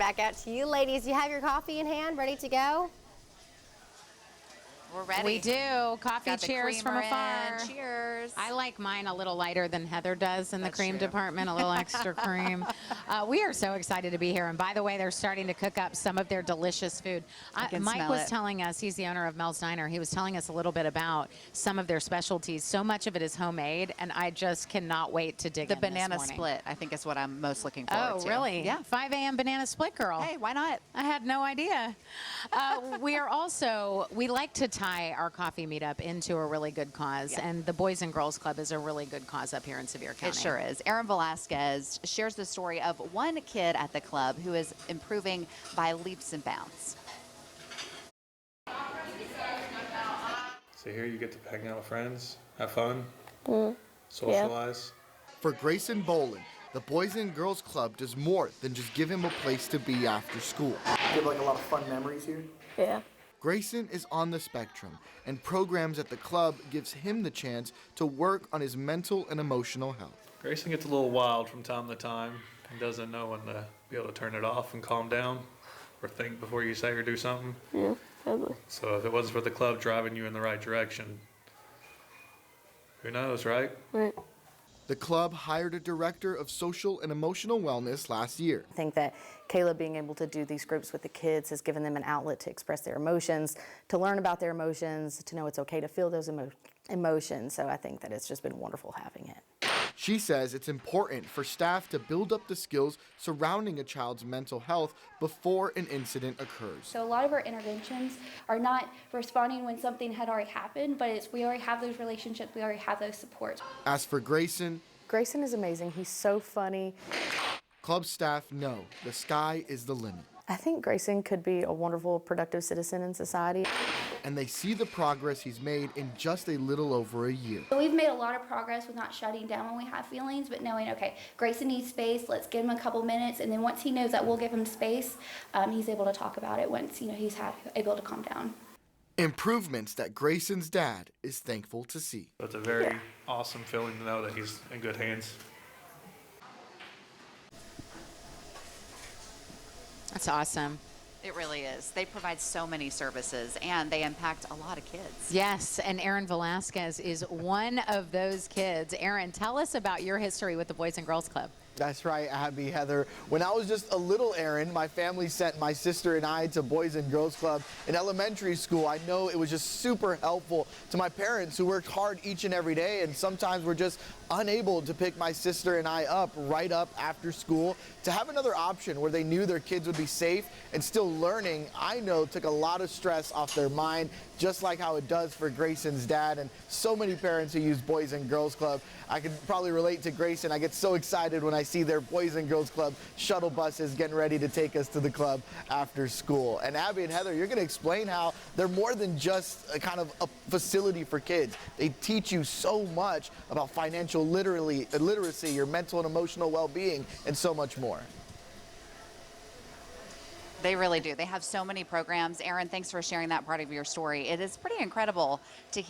back out to you ladies. You have your coffee in hand, ready to go? We're ready. We do. Coffee cheers from afar. Cheers. I like mine a little lighter than Heather does in the cream true. department, a little extra cream. We are so excited to be here. And by the way, they're starting to cook up some of their delicious food. Mike was telling us, he's the owner of Mel's Diner, he was telling us a little bit about some of their specialties. So much of it is homemade, and I just cannot wait to dig in The banana this morning. split, I think, is what I'm most looking forward to. Oh, really? Yeah. 5 a.m. banana split, girl. Hey, why not? I had no idea. We like to tie our coffee meetup into a really good cause, and the Boys and Girls Club is a really good cause up here in Sevier County. It sure is. Aaron Velasquez shares the story of one kid at the club who is improving by leaps and bounds. So here you get to hang out with friends, have fun, socialize. For Grayson Bowlin, the Boys and Girls Club does more than just give him a place to be after school. You have like a lot of fun memories here? Yeah. Grayson is on the spectrum, and programs at the club gives him the chance to work on his mental and emotional health. Grayson gets a little wild from time to time and doesn't know when to be able to turn it off and calm down or think before you say or do something. Yeah, probably. So if it wasn't for the club driving you in the right direction, who knows, right? Right. The club hired a director of social and emotional wellness last year. I think that Kayla being able to do these groups with the kids has given them an outlet to express their emotions, to learn about their emotions, to know it's okay to feel those emotions. So I think that it's just been wonderful having it. She says it's important for staff to build up the skills surrounding a child's mental health before an incident occurs. So a lot of our interventions are not responding when something had already happened, but it's we already have those relationships, we already have those supports. As for Grayson is amazing. He's so funny. Club staff know the sky is the limit. I think Grayson could be a wonderful, productive citizen in society. And they see the progress he's made in just a little over a year. So we've made a lot of progress with not shutting down when we have feelings, but knowing, okay, Grayson needs space, let's give him a couple minutes, and then once he knows that we'll give him space, he's able to talk about it once he's able to calm down. Improvements that Grayson's dad is thankful to see. It's a very awesome feeling to know that he's in good hands. That's awesome. It really is. They provide so many services, and they impact a lot of kids. Yes, and Aaron Velasquez is one of those kids. Aaron, tell us about your history with the Boys and Girls Club. That's right, Abby, Heather. When I was just a little Aaron, my family sent my sister and I to Boys and Girls Club in elementary school. I know it was just super helpful to my parents who worked hard each and every day, and sometimes were just unable to pick my sister and I up right up after school. To have another option where they knew their kids would be safe and still learning, I know took a lot of stress off their mind, just like how it does for Grayson's dad and so many parents who use Boys and Girls Club. I can probably relate to Grayson. I get so excited when I see their Boys and Girls Club shuttle buses getting ready to take us to the club after school. And Abby and Heather, you're going to explain how they're more than just a kind of a facility for kids. They teach you so much about financial literacy, your mental and emotional well-being, and so much more. They really do. They have so many programs. Aaron, thanks for sharing that part of your story. It is pretty incredible to hear.